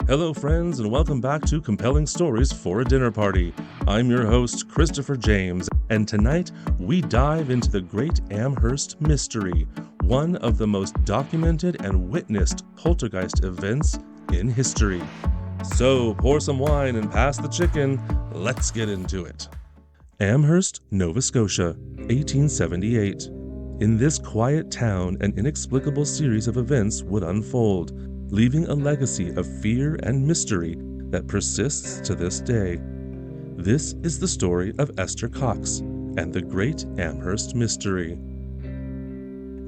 Hello, friends, and welcome back to Compelling Stories for a Dinner Party. I'm your host, Christopher James, and tonight we dive into the Great Amherst Mystery, one of the most documented and witnessed poltergeist events in history. So pour some wine and pass the chicken. Let's get into it. Amherst, Nova Scotia, 1878. In this quiet town, an inexplicable series of events would unfold, leaving a legacy of fear and mystery that persists to this day. This is the story of Esther Cox and the Great Amherst Mystery.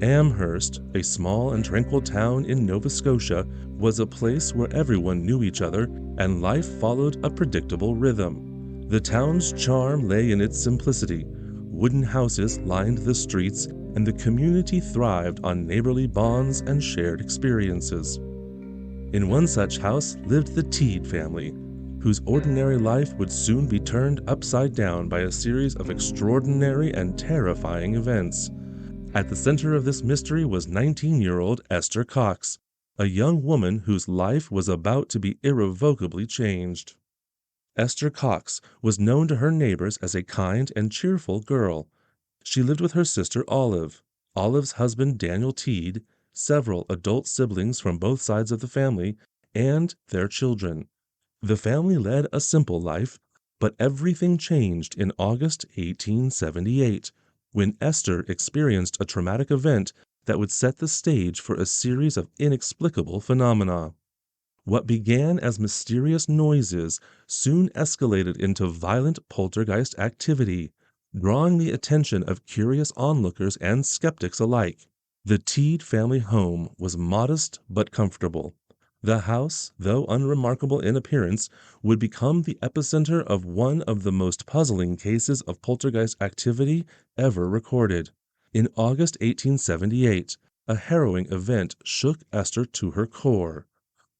Amherst, a small and tranquil town in Nova Scotia, was a place where everyone knew each other and life followed a predictable rhythm. The town's charm lay in its simplicity. Wooden houses lined the streets, and the community thrived on neighborly bonds and shared experiences. In one such house lived the Teed family, whose ordinary life would soon be turned upside down by a series of extraordinary and terrifying events. At the center of this mystery was 19-year-old Esther Cox, a young woman whose life was about to be irrevocably changed. Esther Cox was known to her neighbors as a kind and cheerful girl. She lived with her sister Olive, Olive's husband Daniel Teed, several adult siblings from both sides of the family, and their children. The family led a simple life, but everything changed in August 1878, when Esther experienced a traumatic event that would set the stage for a series of inexplicable phenomena. What began as mysterious noises soon escalated into violent poltergeist activity, drawing the attention of curious onlookers and skeptics alike. The Teed family home was modest but comfortable. The house, though unremarkable in appearance, would become the epicenter of one of the most puzzling cases of poltergeist activity ever recorded. In August 1878, a harrowing event shook Esther to her core.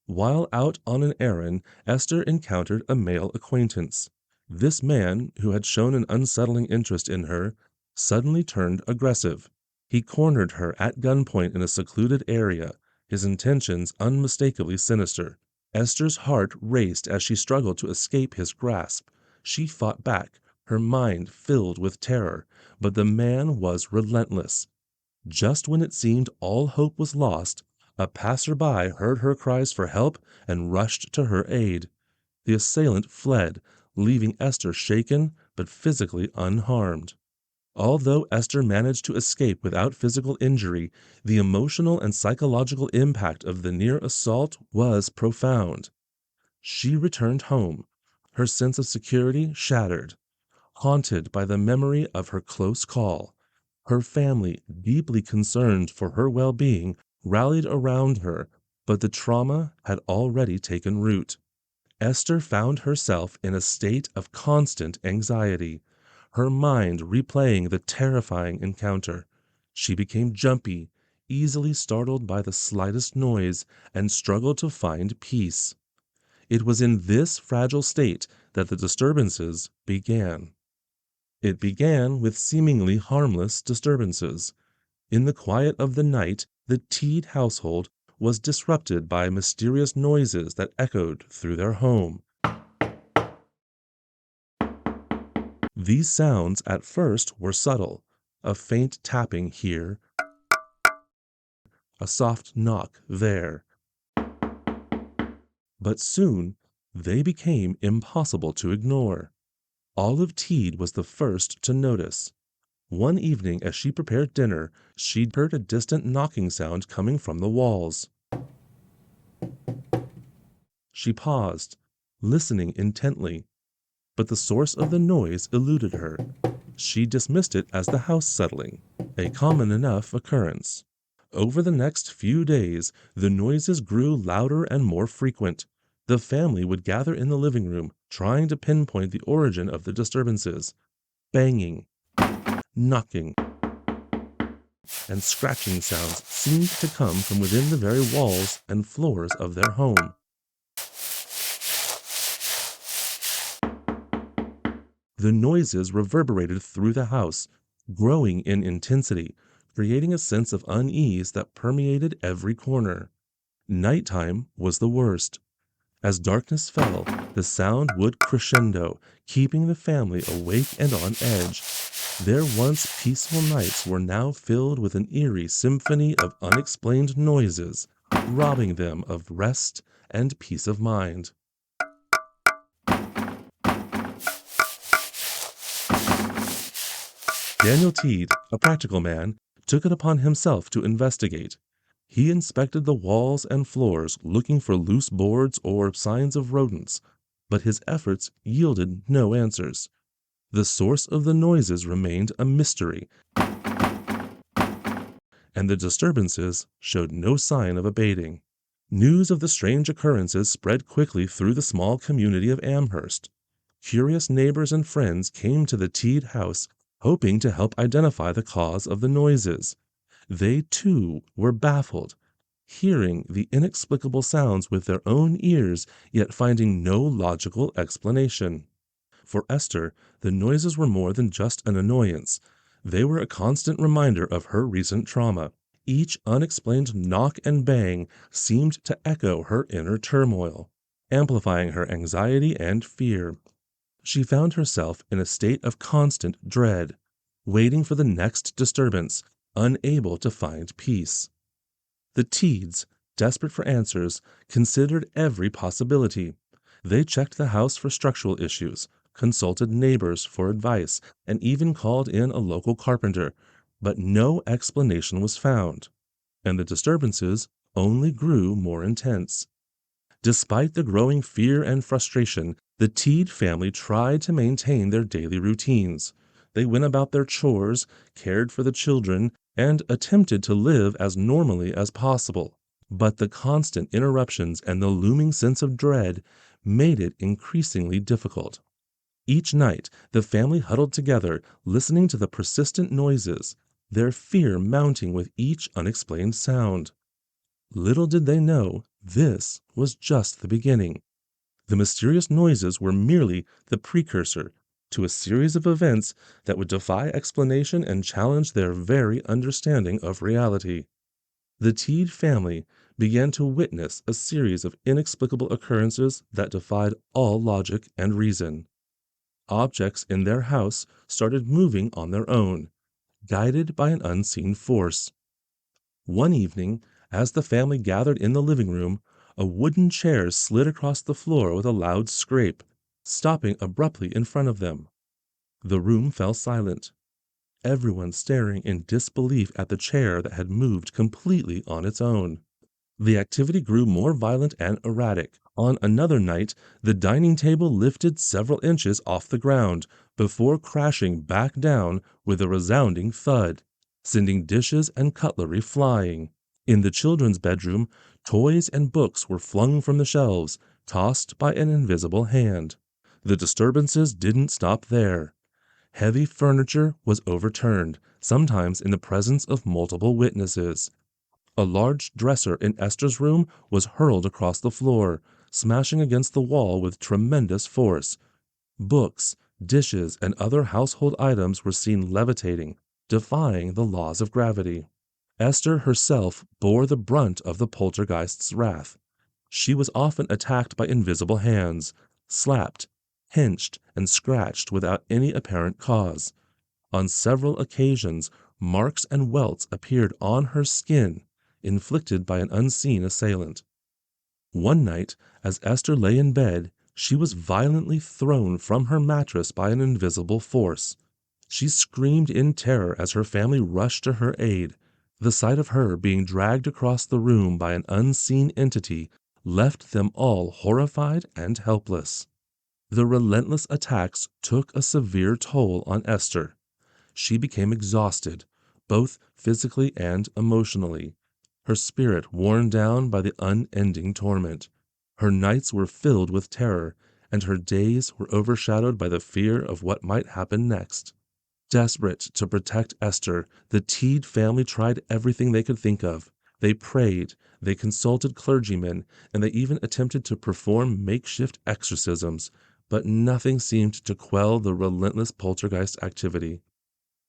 While out on an errand, Esther encountered a male acquaintance. This man, who had shown an unsettling interest in her, suddenly turned aggressive. He cornered her at gunpoint in a secluded area, his intentions unmistakably sinister. Esther's heart raced as she struggled to escape his grasp. She fought back, her mind filled with terror, but the man was relentless. Just when it seemed all hope was lost, a passerby heard her cries for help and rushed to her aid. The assailant fled, leaving Esther shaken but physically unharmed. Although Esther managed to escape without physical injury, the emotional and psychological impact of the near assault was profound. She returned home, her sense of security shattered, haunted by the memory of her close call. Her family, deeply concerned for her well-being, rallied around her, but the trauma had already taken root. Esther found herself in a state of constant anxiety, her mind replaying the terrifying encounter. She became jumpy, easily startled by the slightest noise, and struggled to find peace. It was in this fragile state that the disturbances began. It began with seemingly harmless disturbances. In the quiet of the night, the Teed household was disrupted by mysterious noises that echoed through their home. These sounds at first were subtle, a faint tapping here, a soft knock there. But soon they became impossible to ignore. Olive Teed was the first to notice. One evening as she prepared dinner, she heard a distant knocking sound coming from the walls. She paused, listening intently, but the source of the noise eluded her. She dismissed it as the house settling, a common enough occurrence. Over the next few days, the noises grew louder and more frequent. The family would gather in the living room, trying to pinpoint the origin of the disturbances. Banging, knocking, and scratching sounds seemed to come from within the very walls and floors of their home. The noises reverberated through the house, growing in intensity, creating a sense of unease that permeated every corner. Nighttime was the worst. As darkness fell, the sound would crescendo, keeping the family awake and on edge. Their once peaceful nights were now filled with an eerie symphony of unexplained noises, robbing them of rest and peace of mind. Daniel Teed, a practical man, took it upon himself to investigate. He inspected the walls and floors looking for loose boards or signs of rodents, but his efforts yielded no answers. The source of the noises remained a mystery, and the disturbances showed no sign of abating. News of the strange occurrences spread quickly through the small community of Amherst. Curious neighbors and friends came to the Teed house, hoping to help identify the cause of the noises. They, too, were baffled, hearing the inexplicable sounds with their own ears, yet finding no logical explanation. For Esther, the noises were more than just an annoyance. They were a constant reminder of her recent trauma. Each unexplained knock and bang seemed to echo her inner turmoil, amplifying her anxiety and fear. She found herself in a state of constant dread, waiting for the next disturbance, unable to find peace. The Teeds, desperate for answers, considered every possibility. They checked the house for structural issues, consulted neighbors for advice, and even called in a local carpenter, but no explanation was found, and the disturbances only grew more intense. Despite the growing fear and frustration, the Teed family tried to maintain their daily routines. They went about their chores, cared for the children, and attempted to live as normally as possible. But the constant interruptions and the looming sense of dread made it increasingly difficult. Each night, the family huddled together, listening to the persistent noises, their fear mounting with each unexplained sound. Little did they know this was just the beginning. The mysterious noises were merely the precursor to a series of events that would defy explanation and challenge their very understanding of reality. The Teed family began to witness a series of inexplicable occurrences that defied all logic and reason. Objects in their house started moving on their own, guided by an unseen force. One evening, as the family gathered in the living room, a wooden chair slid across the floor with a loud scrape, stopping abruptly in front of them. The room fell silent, everyone staring in disbelief at the chair that had moved completely on its own. The activity grew more violent and erratic. On another night, the dining table lifted several inches off the ground before crashing back down with a resounding thud, sending dishes and cutlery flying. In the children's bedroom, toys and books were flung from the shelves, tossed by an invisible hand. The disturbances didn't stop there. Heavy furniture was overturned, sometimes in the presence of multiple witnesses. A large dresser in Esther's room was hurled across the floor, smashing against the wall with tremendous force. Books, dishes, and other household items were seen levitating, defying the laws of gravity. Esther herself bore the brunt of the poltergeist's wrath. She was often attacked by invisible hands, slapped, pinched, and scratched without any apparent cause. On several occasions, marks and welts appeared on her skin, inflicted by an unseen assailant. One night, as Esther lay in bed, she was violently thrown from her mattress by an invisible force. She screamed in terror as her family rushed to her aid. The sight of her being dragged across the room by an unseen entity left them all horrified and helpless. The relentless attacks took a severe toll on Esther. She became exhausted, both physically and emotionally, her spirit worn down by the unending torment. Her nights were filled with terror, and her days were overshadowed by the fear of what might happen next. Desperate to protect Esther, the Teed family tried everything they could think of. They prayed, they consulted clergymen, and they even attempted to perform makeshift exorcisms, but nothing seemed to quell the relentless poltergeist activity.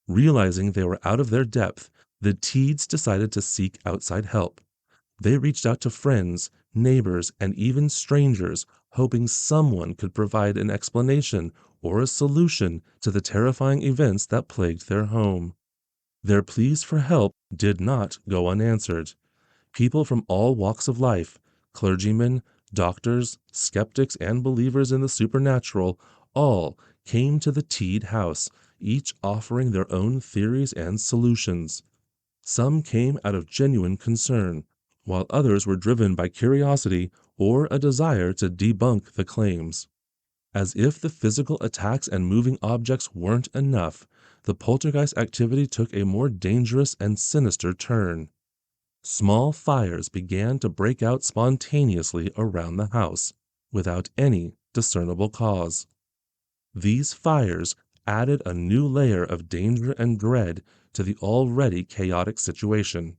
Realizing they were out of their depth, the Teeds decided to seek outside help. They reached out to friends, neighbors, and even strangers, hoping someone could provide an explanation or a solution to the terrifying events that plagued their home. Their pleas for help did not go unanswered. People from all walks of life, clergymen, doctors, skeptics, and believers in the supernatural, all came to the Teed house, each offering their own theories and solutions. Some came out of genuine concern, while others were driven by curiosity or a desire to debunk the claims. As if the physical attacks and moving objects weren't enough, the poltergeist activity took a more dangerous and sinister turn. Small fires began to break out spontaneously around the house, without any discernible cause. These fires added a new layer of danger and dread to the already chaotic situation.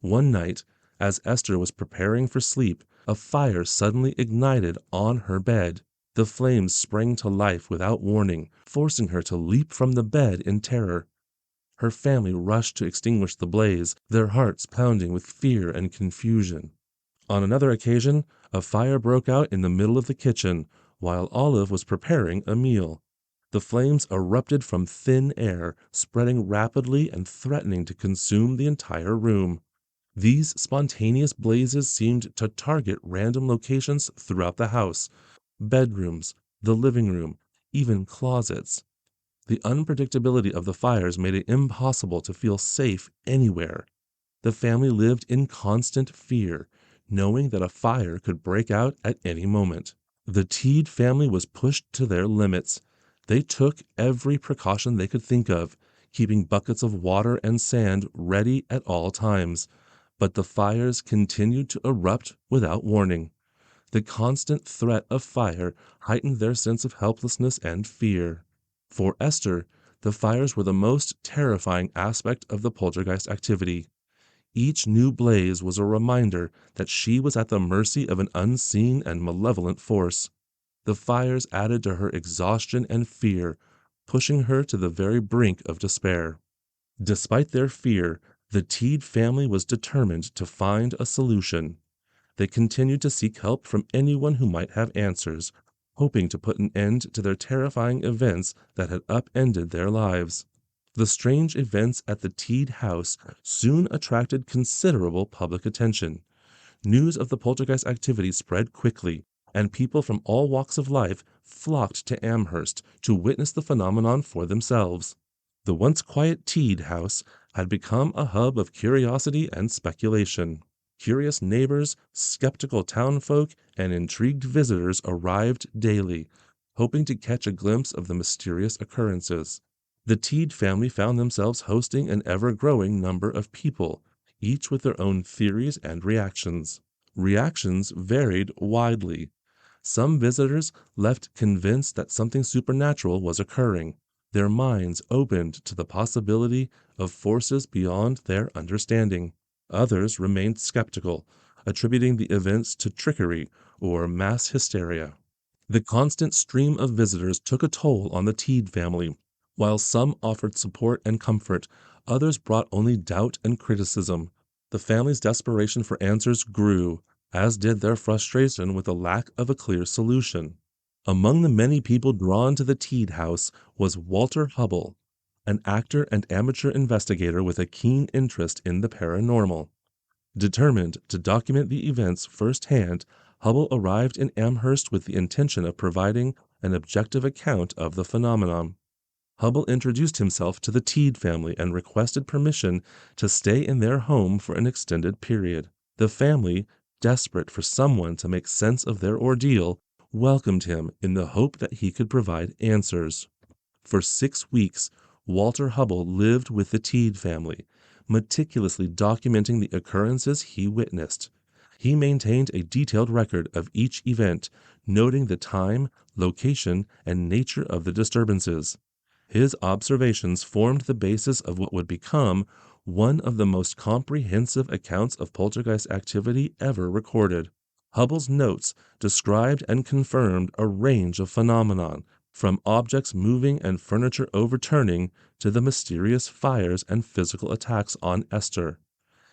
One night, as Esther was preparing for sleep, a fire suddenly ignited on her bed. The flames sprang to life without warning, forcing her to leap from the bed in terror. Her family rushed to extinguish the blaze, their hearts pounding with fear and confusion. On another occasion, a fire broke out in the middle of the kitchen while Olive was preparing a meal. The flames erupted from thin air, spreading rapidly and threatening to consume the entire room. These spontaneous blazes seemed to target random locations throughout the house: bedrooms, the living room, even closets. The unpredictability of the fires made it impossible to feel safe anywhere. The family lived in constant fear, knowing that a fire could break out at any moment. The Teed family was pushed to their limits. They took every precaution they could think of, keeping buckets of water and sand ready at all times. But the fires continued to erupt without warning. The constant threat of fire heightened their sense of helplessness and fear. For Esther, the fires were the most terrifying aspect of the poltergeist activity. Each new blaze was a reminder that she was at the mercy of an unseen and malevolent force. The fires added to her exhaustion and fear, pushing her to the very brink of despair. Despite their fear, the Teed family was determined to find a solution. They continued to seek help from anyone who might have answers, hoping to put an end to their terrifying events that had upended their lives. The strange events at the Teed house soon attracted considerable public attention. News of the poltergeist activity spread quickly, and people from all walks of life flocked to Amherst to witness the phenomenon for themselves. The once quiet Teed house had become a hub of curiosity and speculation. Curious neighbors, skeptical townfolk, and intrigued visitors arrived daily, hoping to catch a glimpse of the mysterious occurrences. The Teed family found themselves hosting an ever-growing number of people, each with their own theories and reactions. Reactions varied widely. Some visitors left convinced that something supernatural was occurring, their minds opened to the possibility of forces beyond their understanding. Others remained skeptical, attributing the events to trickery or mass hysteria. The constant stream of visitors took a toll on the Teed family. While some offered support and comfort, others brought only doubt and criticism. The family's desperation for answers grew, as did their frustration with the lack of a clear solution. Among the many people drawn to the Teed house was Walter Hubble, an actor and amateur investigator with a keen interest in the paranormal. Determined to document the events firsthand, Hubble arrived in Amherst with the intention of providing an objective account of the phenomenon. Hubble introduced himself to the Teed family and requested permission to stay in their home for an extended period. The family, desperate for someone to make sense of their ordeal, welcomed him in the hope that he could provide answers. For 6 weeks, Walter Hubble lived with the Teed family, meticulously documenting the occurrences he witnessed. He maintained a detailed record of each event, noting the time, location, and nature of the disturbances. His observations formed the basis of what would become one of the most comprehensive accounts of poltergeist activity ever recorded. Hubble's notes described and confirmed a range of phenomenon, from objects moving and furniture overturning to the mysterious fires and physical attacks on Esther.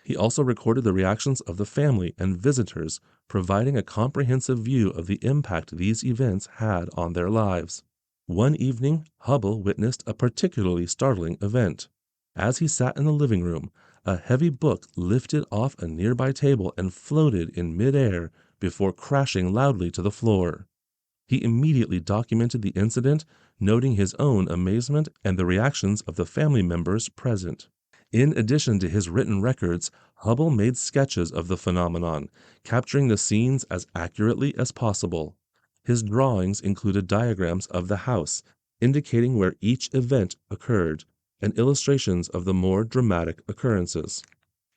He also recorded the reactions of the family and visitors, providing a comprehensive view of the impact these events had on their lives. One evening, Hubble witnessed a particularly startling event. As he sat in the living room, a heavy book lifted off a nearby table and floated in midair before crashing loudly to the floor. He immediately documented the incident, noting his own amazement and the reactions of the family members present. In addition to his written records, Hubble made sketches of the phenomenon, capturing the scenes as accurately as possible. His drawings included diagrams of the house, indicating where each event occurred, and illustrations of the more dramatic occurrences.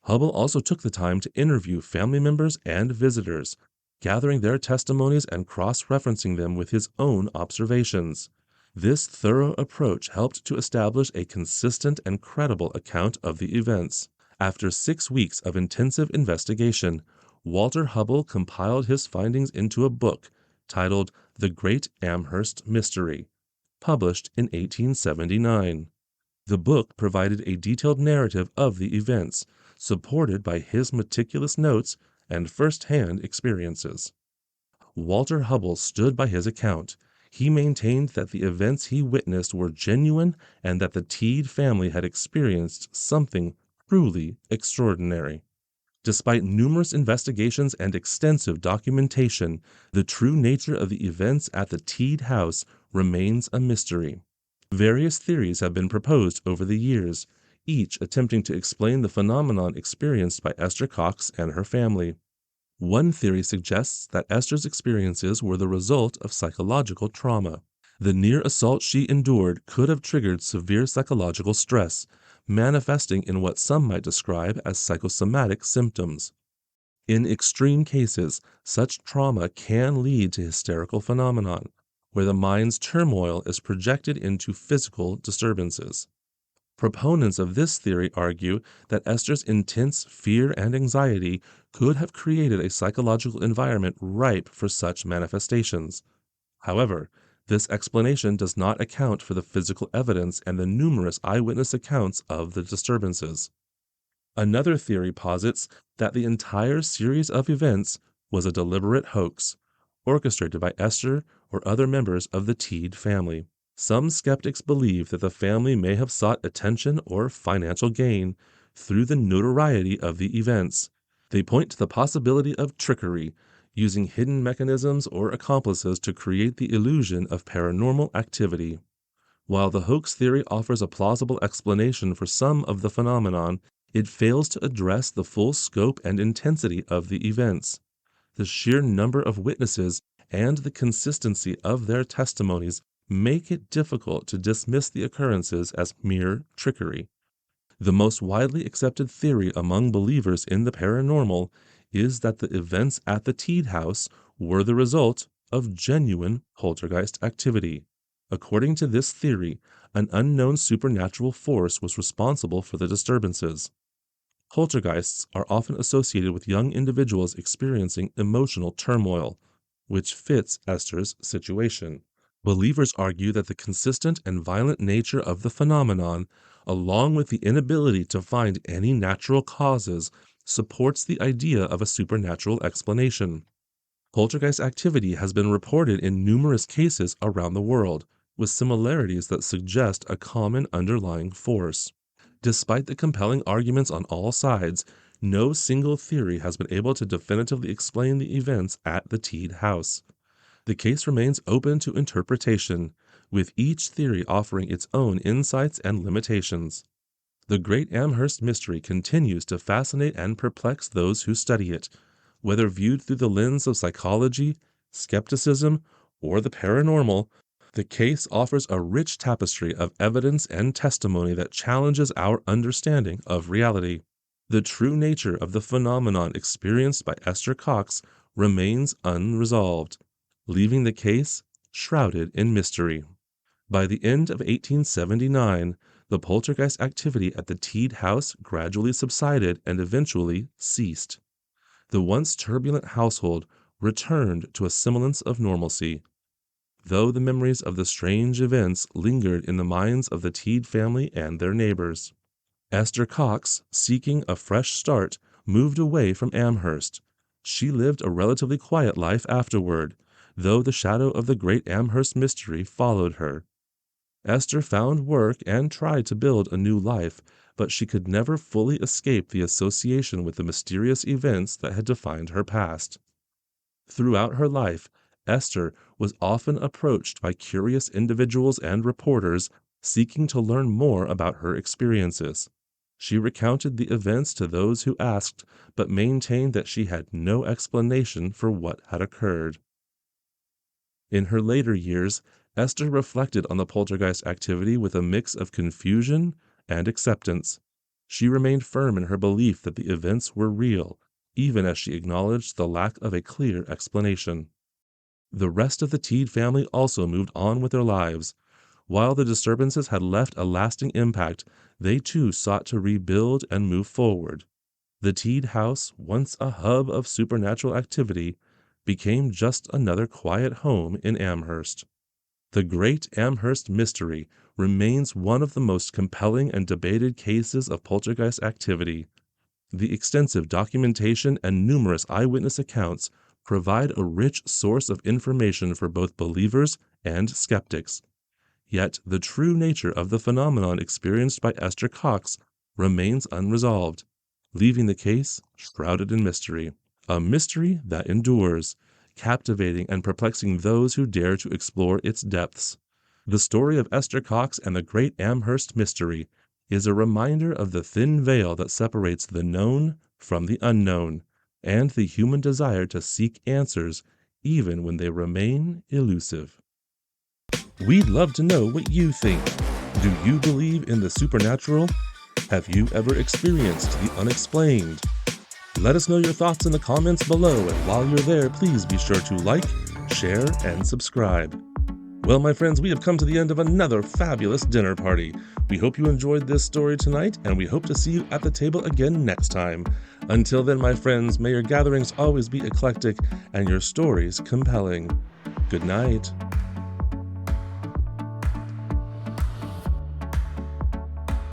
Hubble also took the time to interview family members and visitors, gathering their testimonies and cross-referencing them with his own observations. This thorough approach helped to establish a consistent and credible account of the events. After 6 weeks of intensive investigation, Walter Hubble compiled his findings into a book titled The Great Amherst Mystery, published in 1879. The book provided a detailed narrative of the events, supported by his meticulous notes and first-hand experiences. Walter Hubble stood by his account. He maintained that the events he witnessed were genuine and that the Teed family had experienced something truly extraordinary. Despite numerous investigations and extensive documentation, the true nature of the events at the Teed house remains a mystery. Various theories have been proposed over the years, each attempting to explain the phenomenon experienced by Esther Cox and her family. One theory suggests that Esther's experiences were the result of psychological trauma. The near assault she endured could have triggered severe psychological stress, manifesting in what some might describe as psychosomatic symptoms. In extreme cases, such trauma can lead to hysterical phenomenon, where the mind's turmoil is projected into physical disturbances. Proponents of this theory argue that Esther's intense fear and anxiety could have created a psychological environment ripe for such manifestations. However, this explanation does not account for the physical evidence and the numerous eyewitness accounts of the disturbances. Another theory posits that the entire series of events was a deliberate hoax, orchestrated by Esther or other members of the Teed family. Some skeptics believe that the family may have sought attention or financial gain through the notoriety of the events. They point to the possibility of trickery, using hidden mechanisms or accomplices to create the illusion of paranormal activity. While the hoax theory offers a plausible explanation for some of the phenomenon, it fails to address the full scope and intensity of the events. The sheer number of witnesses and the consistency of their testimonies make it difficult to dismiss the occurrences as mere trickery. The most widely accepted theory among believers in the paranormal is that the events at the Teed house were the result of genuine poltergeist activity. According to this theory, an unknown supernatural force was responsible for the disturbances. Poltergeists are often associated with young individuals experiencing emotional turmoil, which fits Esther's situation. Believers argue that the consistent and violent nature of the phenomenon, along with the inability to find any natural causes, supports the idea of a supernatural explanation. Poltergeist activity has been reported in numerous cases around the world, with similarities that suggest a common underlying force. Despite the compelling arguments on all sides, no single theory has been able to definitively explain the events at the Teed house. The case remains open to interpretation, with each theory offering its own insights and limitations. The Great Amherst Mystery continues to fascinate and perplex those who study it, whether viewed through the lens of psychology, skepticism, or the paranormal. The case offers a rich tapestry of evidence and testimony that challenges our understanding of reality. The true nature of the phenomenon experienced by Esther Cox remains unresolved, leaving the case shrouded in mystery. By the end of 1879, the poltergeist activity at the Teed house gradually subsided and eventually ceased. The once turbulent household returned to a semblance of normalcy, though the memories of the strange events lingered in the minds of the Teed family and their neighbors. Esther Cox, seeking a fresh start, moved away from Amherst. She lived a relatively quiet life afterward, though the shadow of the Great Amherst Mystery followed her. Esther found work and tried to build a new life, but she could never fully escape the association with the mysterious events that had defined her past. Throughout her life, Esther was often approached by curious individuals and reporters seeking to learn more about her experiences. She recounted the events to those who asked, but maintained that she had no explanation for what had occurred. In her later years, Esther reflected on the poltergeist activity with a mix of confusion and acceptance. She remained firm in her belief that the events were real, even as she acknowledged the lack of a clear explanation. The rest of the Teed family also moved on with their lives. While the disturbances had left a lasting impact, they too sought to rebuild and move forward. The Teed house, once a hub of supernatural activity, became just another quiet home in Amherst. The Great Amherst Mystery remains one of the most compelling and debated cases of poltergeist activity. The extensive documentation and numerous eyewitness accounts provide a rich source of information for both believers and skeptics. Yet the true nature of the phenomenon experienced by Esther Cox remains unresolved, leaving the case shrouded in mystery. A mystery that endures, captivating and perplexing those who dare to explore its depths. The story of Esther Cox and the Great Amherst Mystery is a reminder of the thin veil that separates the known from the unknown, and the human desire to seek answers even when they remain elusive. We'd love to know what you think. Do you believe in the supernatural? Have you ever experienced the unexplained? Let us know your thoughts in the comments below, and while you're there, please be sure to like, share, and subscribe. Well, my friends, we have come to the end of another fabulous dinner party. We hope you enjoyed this story tonight, and we hope to see you at the table again next time. Until then, my friends, may your gatherings always be eclectic and your stories compelling. Good night.